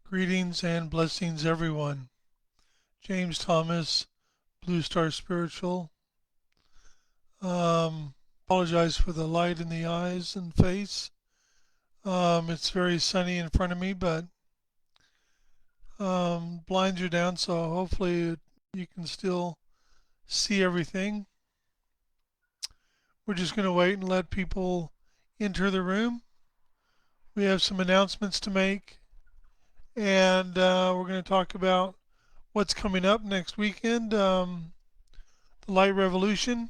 Greetings and blessings, everyone. James Thomas, Blue Star Spiritual. Apologize for the light in the eyes and face. It's very sunny in front of me, but blinds are down, so hopefully you can still see everything. We're just going to wait and let people enter the room. We have some announcements to make, and we're going to talk about what's coming up next weekend. The Light Revolution.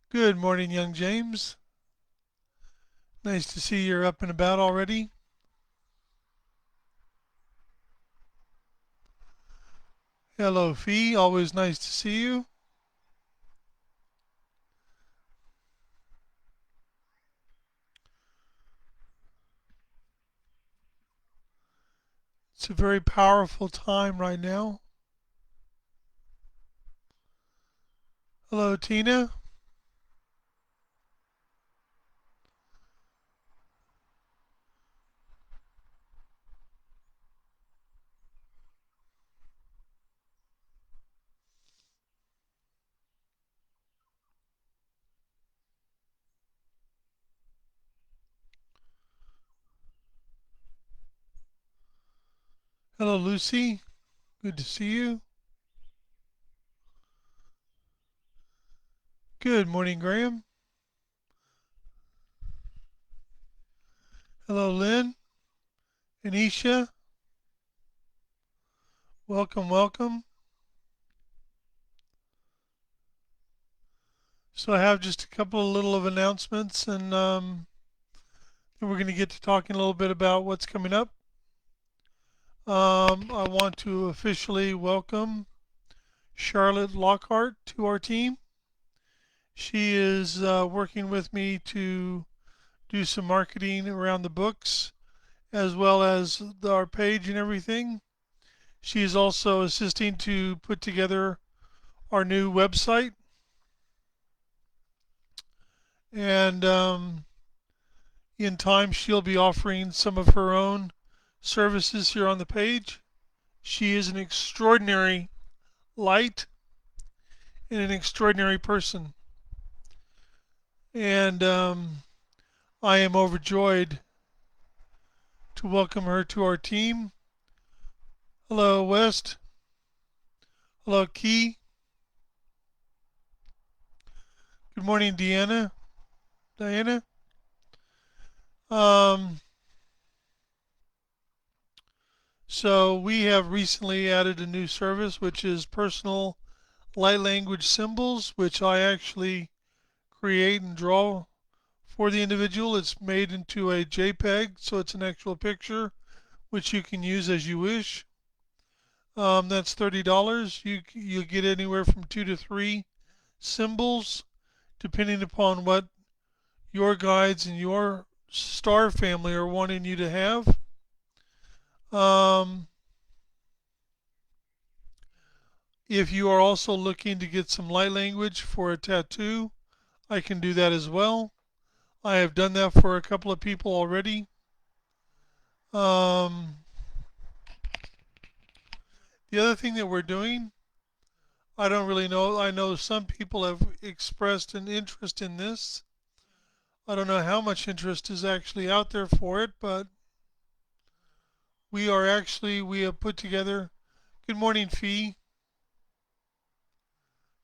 Good morning, young James. Nice to see you're up and about already. Hello, Fee. Always nice to see you. It's a very powerful time right now. Hello, Tina. Hello, Lucy. Good to see you. Good morning, Graham. Hello, Lynn. Anisha. Welcome, welcome. So I have just a couple of little of announcements, and then we're going to get to talking a little bit about what's coming up. I want to officially welcome Charlotte Lockhart to our team. She is working with me to do some marketing around the books as well as our page and everything. She is also assisting to put together our new website. And in time, she'll be offering some of her own services here on the page. She is an extraordinary light and an extraordinary person. And I am overjoyed to welcome her to our team. Hello, West. Hello, Key. Good morning, Diana. Um, so we have recently added a new service, which is personal light language symbols, which I actually create and draw for the individual. It's made into a JPEG, so it's an actual picture, which you can use as you wish. That's $30. You get anywhere from 2 to 3 symbols, depending upon what your guides and your star family are wanting you to have. If you are also looking to get some light language for a tattoo, I can do that as well. I have done that for a couple of people already. The other thing that we're doing, I don't really know. I know some people have expressed an interest in this. I don't know how much interest is actually out there for it, but we have put together. Good morning,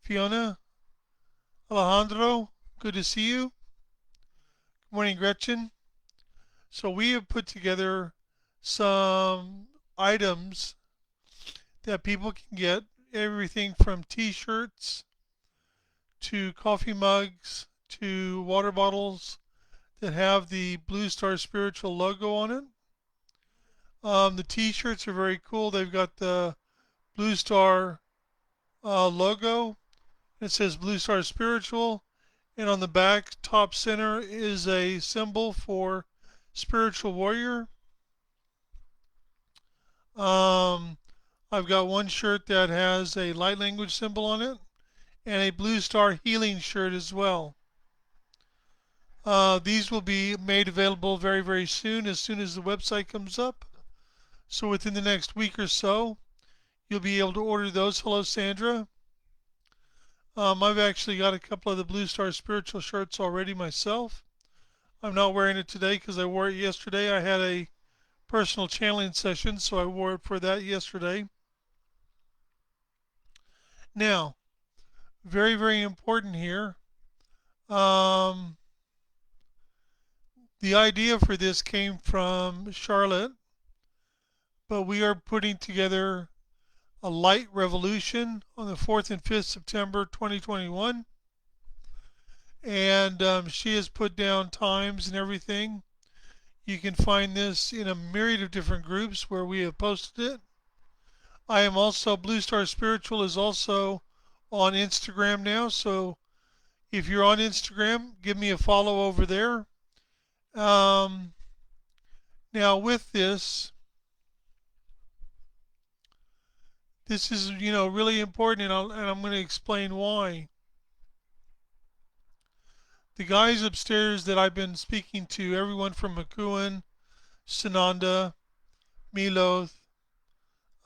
Fiona, Alejandro. Good to see you. Good morning, Gretchen. So we have put together some items that people can get, everything from t-shirts to coffee mugs to water bottles that have the Blue Star Spiritual logo on it. The t-shirts are very cool. They've got the Blue Star logo. It says Blue Star Spiritual, and on the back top center is a symbol for spiritual warrior. I've got one shirt that has a light language symbol on it, and a Blue Star healing shirt as well. These will be made available very soon as the website comes up. So within the next week or so, you'll be able to order those. Hello, Sandra. I've actually got a couple of the Blue Star Spiritual shirts already myself. I'm not wearing it today because I wore it yesterday. I had a personal channeling session, so I wore it for that yesterday. Now, very important here. Um, the idea for this came from Charlotte, but we are putting together a light revolution on the 4th and 5th September 2021. And she has put down times and everything. You can find this in a myriad of different groups where we have posted it. I am also, Blue Star Spiritual is also on Instagram now. So if you're on Instagram, give me a follow over there. Um, Now with this, this is really important, and I'm going to explain why. The guys upstairs that I've been speaking to, everyone from McEwen, Sananda, Miloth,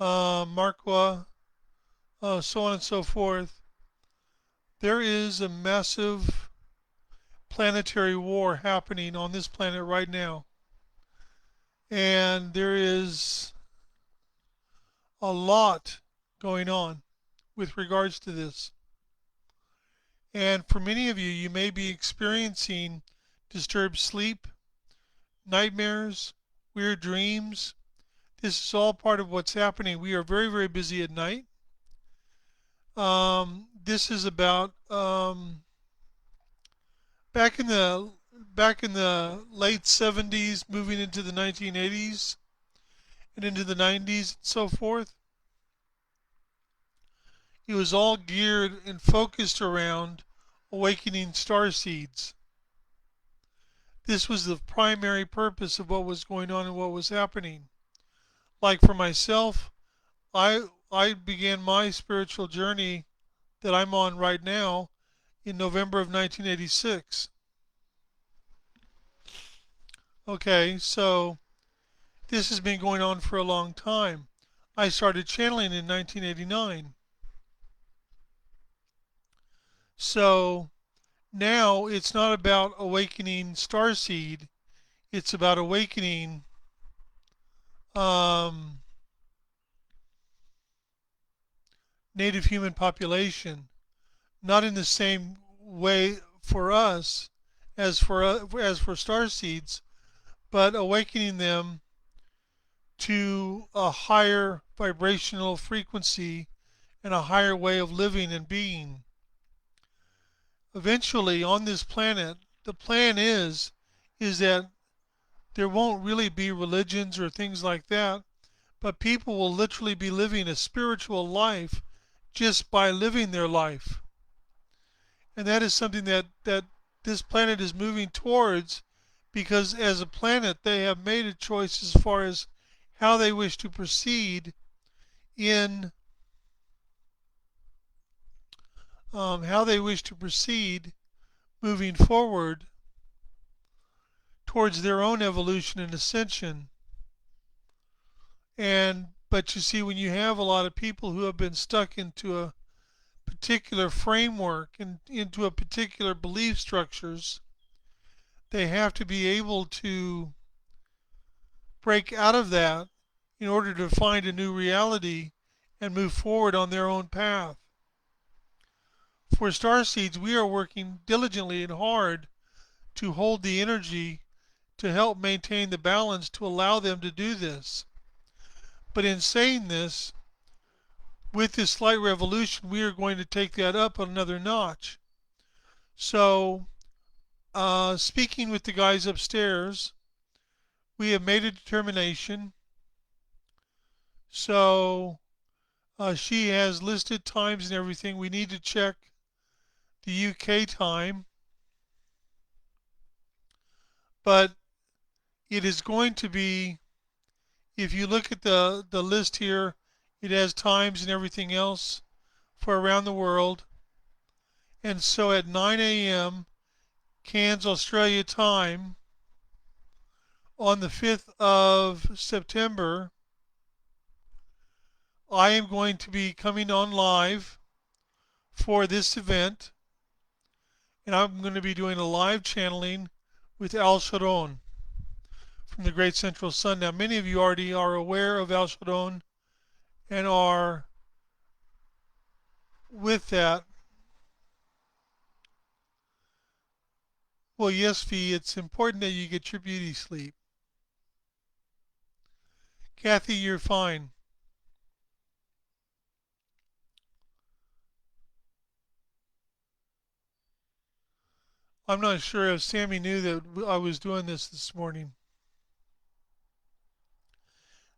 Marqua, so on and so forth, there is a massive planetary war happening on this planet right now. And there is a lot going on with regards to this. And for many of you, you may be experiencing disturbed sleep, nightmares, weird dreams. This is all part of what's happening. We are very busy at night. This is about back in the late 70s, moving into the 1980s and into the 90s and so forth. It was all geared and focused around awakening star seeds. This was the primary purpose of what was going on and what was happening. Like for myself, I began my spiritual journey that I'm on right now in November of 1986. Okay, so this has been going on for a long time. I started channeling in 1989. So now it's not about awakening starseed, it's about awakening native human population, not in the same way for us as for starseeds, but awakening them to a higher vibrational frequency and a higher way of living and being. Eventually on this planet, the plan is that there won't really be religions or things like that, but people will literally be living a spiritual life just by living their life. And that is something that this planet is moving towards, because as a planet they have made a choice as far as how they wish to proceed in how they wish to proceed moving forward towards their own evolution and ascension. But you see, when you have a lot of people who have been stuck into a particular framework and into a particular belief structures, they have to be able to break out of that in order to find a new reality and move forward on their own path. For starseeds, we are working diligently and hard to hold the energy to help maintain the balance to allow them to do this. But in saying this, with this slight revolution, we are going to take that up another notch. So, speaking with the guys upstairs, we have made a determination. So, she has listed times and everything. We need to check the UK time. But it is going to be, if you look at the list here, it has times and everything else for around the world. And so at 9 a.m. Cairns, Australia time on the 5th of September, I am going to be coming on live for this event, and I'm going to be doing a live channeling with Alsharon from the Great Central Sun. Now, many of you already are aware of Alsharon and are with that. Well, yes, Fee, it's important that you get your beauty sleep. Kathy, you're fine. I'm not sure if Sammy knew that I was doing this morning.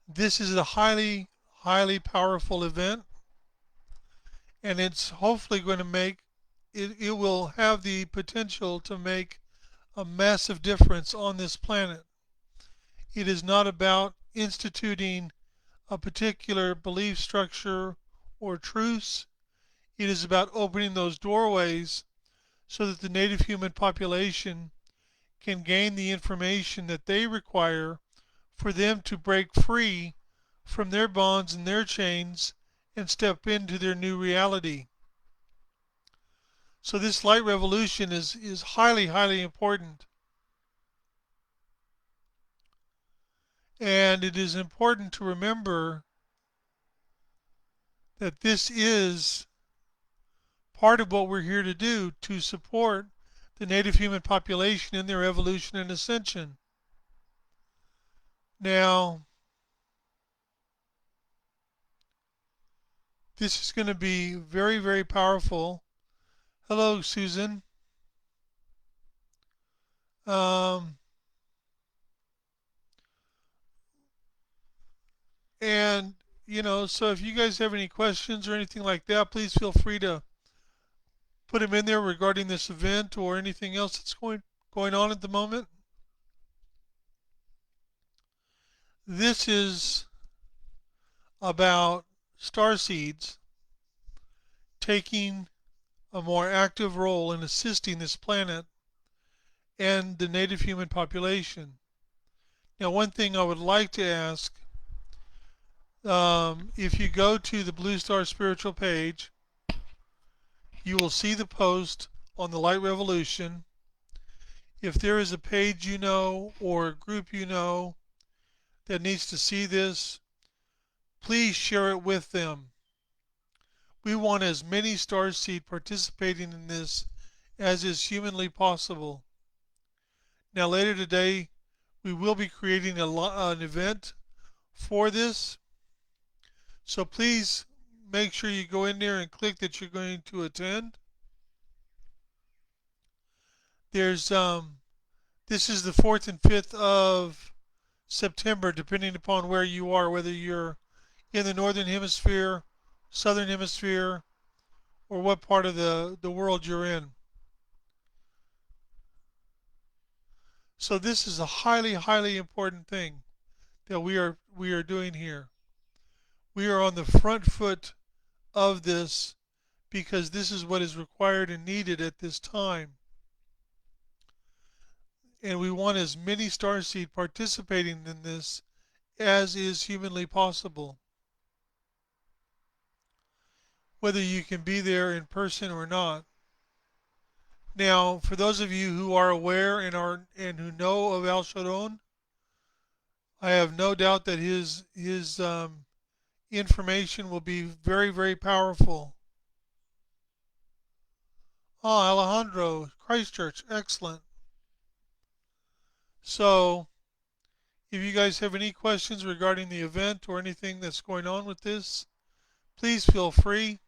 This is a highly, highly powerful event, and it's hopefully going to make it will have the potential to make a massive difference on this planet. It is not about instituting a particular belief structure or truths. It is about opening those doorways so that the native human population can gain the information that they require for them to break free from their bonds and their chains and step into their new reality. So this light revolution is highly, highly important. And it is important to remember that this is part of what we're here to do to support the native human population in their evolution and ascension. Now, this is going to be very, very powerful. Hello, Susan. Um, and, so if you guys have any questions or anything like that, please feel free to put them in there regarding this event or anything else that's going on at the moment. This is about starseeds taking a more active role in assisting this planet and the native human population. Now, one thing I would like to ask, if you go to the Blue Star Spiritual page, you will see the post on the Light Revolution. If there is a page you know or a group you know that needs to see this, please share it with them. We want as many starseed participating in this as is humanly possible. Now, later today, we will be creating an event for this. So please make sure you go in there and click that you're going to attend. There's this is the 4th and 5th of September, depending upon where you are, whether you're in the northern hemisphere, southern hemisphere, or what part of the world you're in. So this is a highly, highly important thing that we are doing here. We are on the front foot of this because this is what is required and needed at this time. And we want as many starseed participating in this as is humanly possible. Whether you can be there in person or not. Now, for those of you who are aware and who know of Alsharon, I have no doubt that his information will be very, very powerful. Ah, Alejandro, Christchurch, excellent. So, if you guys have any questions regarding the event or anything that's going on with this, please feel free.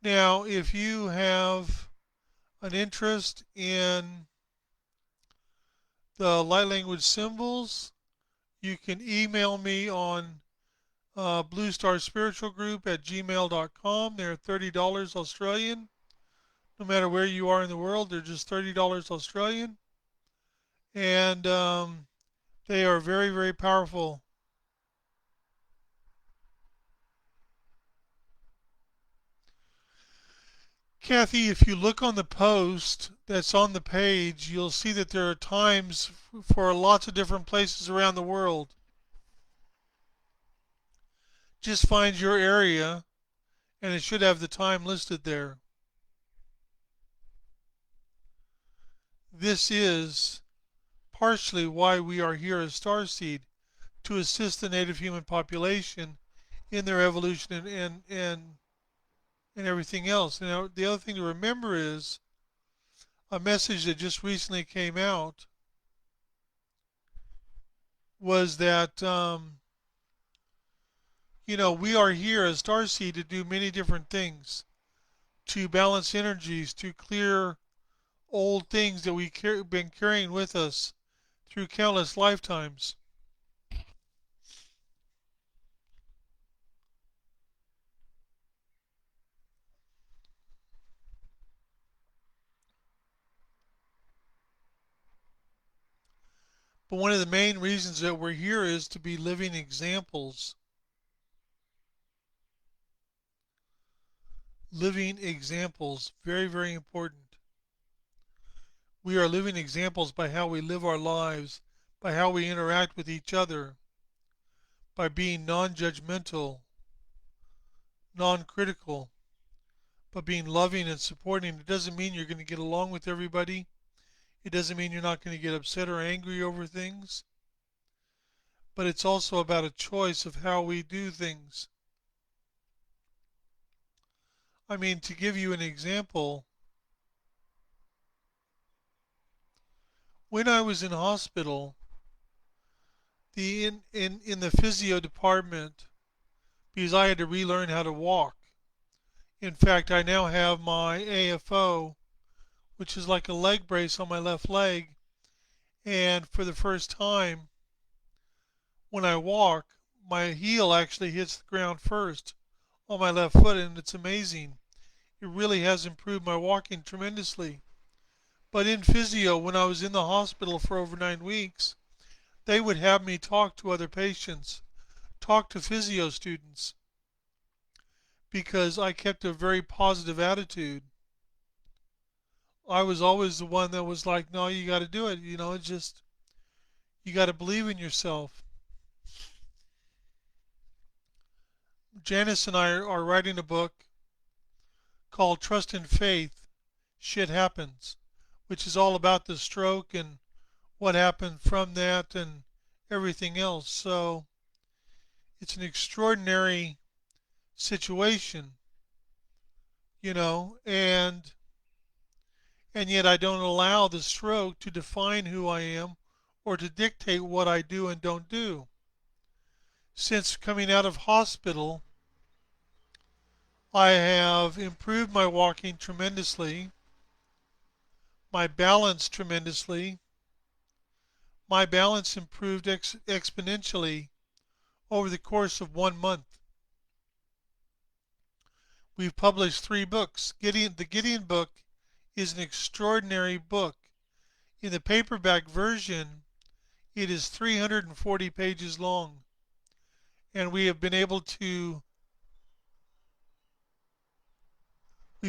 Now, if you have an interest in the light language symbols, you can email me on Blue Star Spiritual Group at gmail.com. They're $30 Australian. No matter where you are in the world, they're just $30 Australian. And they are very, very powerful. Kathy, if you look on the post that's on the page, you'll see that there are times for lots of different places around the world. Just find your area and it should have the time listed there. This is partially why we are here as Starseed, to assist the native human population in their evolution and everything else. Now, the other thing to remember is a message that just recently came out was that, we are here as Starseed to do many different things, to balance energies, to clear old things that we've been carrying with us through countless lifetimes. But one of the main reasons that we're here is to be living examples. Living examples, very, very important. We are living examples by how we live our lives, by how we interact with each other, by being non-judgmental, non-critical, but being loving and supporting. It doesn't mean you're going to get along with everybody. It doesn't mean you're not going to get upset or angry over things. But it's also about a choice of how we do things. I mean, to give you an example, when I was in hospital, in the physio department, because I had to relearn how to walk. In fact, I now have my AFO, which is like a leg brace on my left leg, and for the first time, when I walk, my heel actually hits the ground first on my left foot, and it's amazing. It really has improved my walking tremendously. But in physio, when I was in the hospital for over 9 weeks, they would have me talk to other patients, talk to physio students, because I kept a very positive attitude. I was always the one that was like, no, you got to do it. It's just, you got to believe in yourself. Janice and I are writing a book called Trust and Faith, Shit Happens, which is all about the stroke and what happened from that and everything else. So it's an extraordinary situation, and yet I don't allow the stroke to define who I am or to dictate what I do and don't do. Since coming out of hospital, I have improved my walking tremendously, my balance tremendously. My balance improved exponentially over the course of 1 month. We've published 3 books. The Gideon book is an extraordinary book. In the paperback version, it is 340 pages long. And we've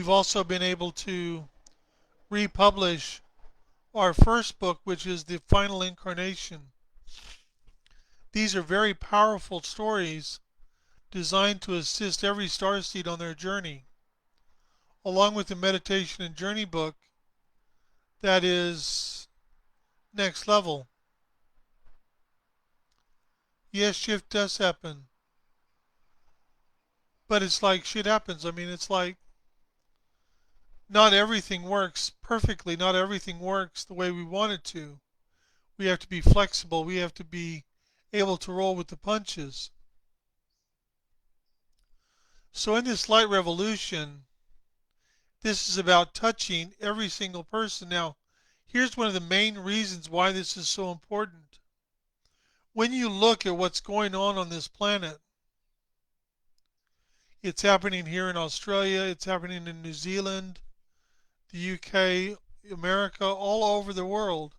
also been able to republish our first book, which is The Final Incarnation. These are very powerful stories designed to assist every starseed on their journey, along with the meditation and journey book that is next level. Yes, shift does happen, but it's like shit happens. I mean, it's like not everything works perfectly, not everything works the way we want it to. We have to be flexible, we have to be able to roll with the punches. So in this light revolution, this is about touching every single person. Now, here's one of the main reasons why this is so important. When you look at what's going on this planet, it's happening here in Australia, it's happening in New Zealand, the UK, America, all over the world.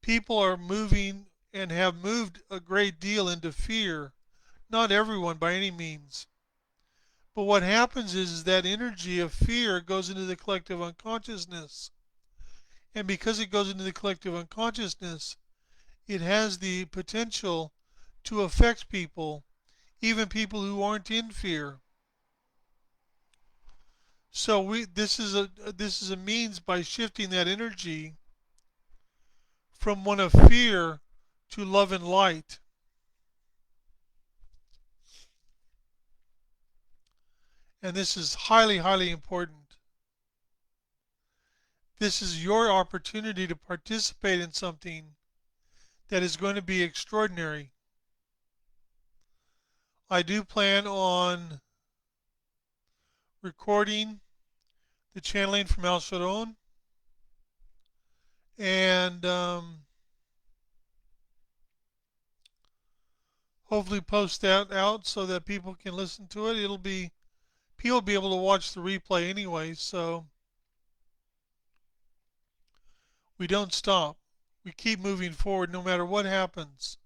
People are moving and have moved a great deal into fear. Not everyone by any means, But what happens is that energy of fear goes into the collective unconsciousness. And because it goes into the collective unconsciousness, it has the potential to affect people, even people who aren't in fear. So this is a means by shifting that energy from one of fear to love and light. And this is highly, highly important. This is your opportunity to participate in something that is going to be extraordinary. I do plan on recording the channeling from Alsharon and hopefully post that out so that people can listen to it. People will be able to watch the replay anyway, so we don't stop. We keep moving forward no matter what happens.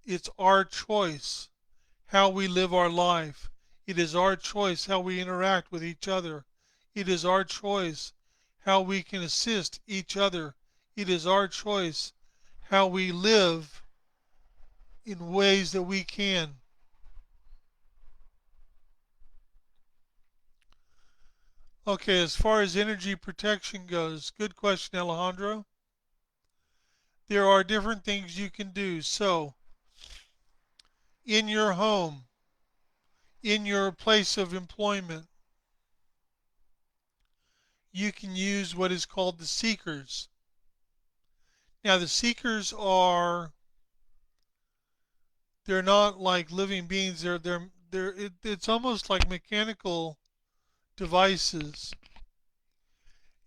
It's our choice how we live our life. It is our choice how we interact with each other. It is our choice how we can assist each other. It is our choice how we live in ways that we can. Okay, as far as energy protection goes, good question, Alejandro. There are different things you can do. So, in your home, in your place of employment, you can use what is called the seekers. Now, the seekers they're not like living beings. It's almost like mechanical devices.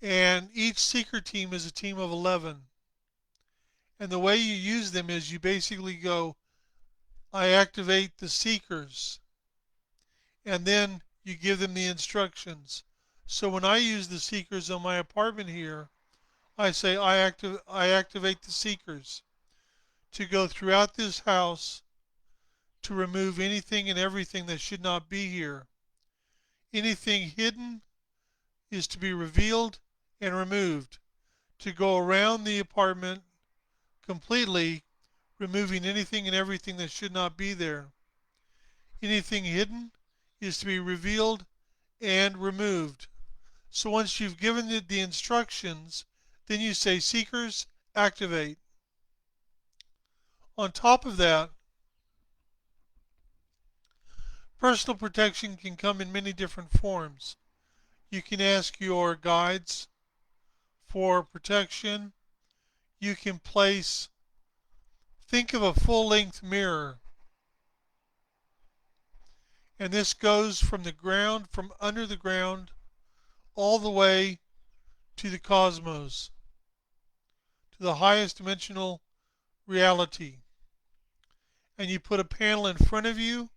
And each seeker team is a team of 11. And the way you use them is you basically go, I activate the seekers, and then you give them the instructions. So when I use the seekers on my apartment here, I say I activate the seekers to go throughout this house to remove anything and everything that should not be here. Anything hidden is to be revealed and removed. To go around the apartment completely, removing anything and everything that should not be there. Anything hidden is to be revealed and removed. So once you've given it the instructions, then you say, Seekers, activate. On top of that, personal protection can come in many different forms. You can ask your guides for protection. You can think of a full length mirror. And this goes from the ground, from under the ground, all the way to the cosmos, to the highest dimensional reality. And you put a panel in front of you,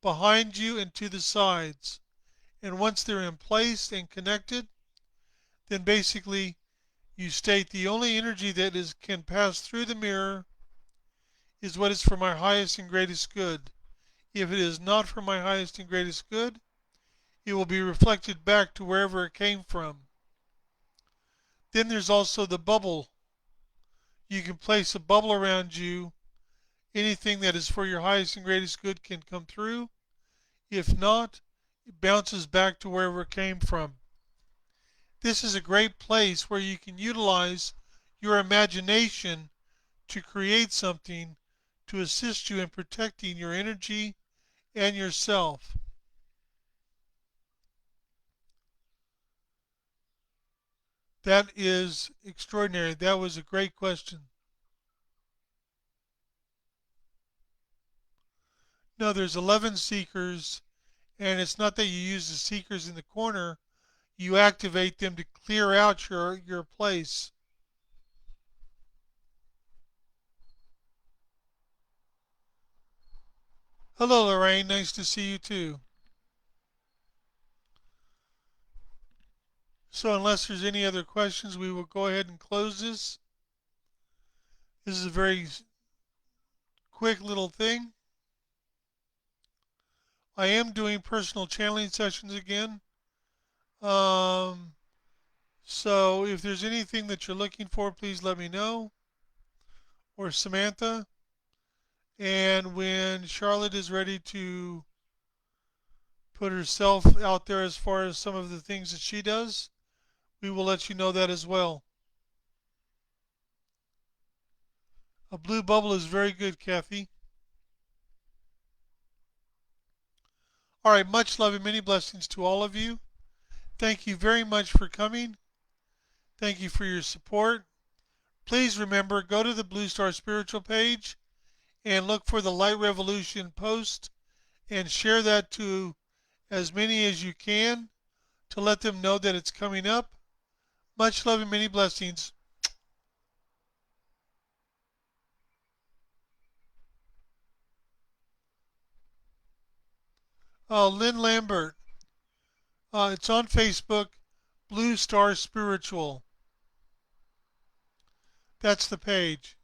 behind you, and to the sides. And once they're in place and connected, then basically you state the only energy that can pass through the mirror is what is for my highest and greatest good. If it is not for my highest and greatest good, it will be reflected back to wherever it came from. Then there's also the bubble. You can place a bubble around you. Anything that is for your highest and greatest good can come through. If not, it bounces back to wherever it came from. This is a great place where you can utilize your imagination to create something to assist you in protecting your energy and yourself. That is extraordinary. That was a great question. No, there's 11 seekers, and it's not that you use the seekers in the corner. You activate them to clear out your place. Hello, Lorraine. Nice to see you too. So, unless there's any other questions, we will go ahead and close this. This is a very quick little thing. I am doing personal channeling sessions again. Um, so if there's anything that you're looking for, please let me know, or Samantha. And when Charlotte is ready to put herself out there as far as some of the things that she does, we will let you know that as well. A blue bubble is very good, Kathy. All right, much love and many blessings to all of you. Thank you very much for coming. Thank you for your support. Please remember, go to the Blue Star Spiritual page and look for the Light Revolution post and share that to as many as you can to let them know that it's coming up. Much love and many blessings. Lynn Lambert, it's on Facebook, Blue Star Spiritual. That's the page.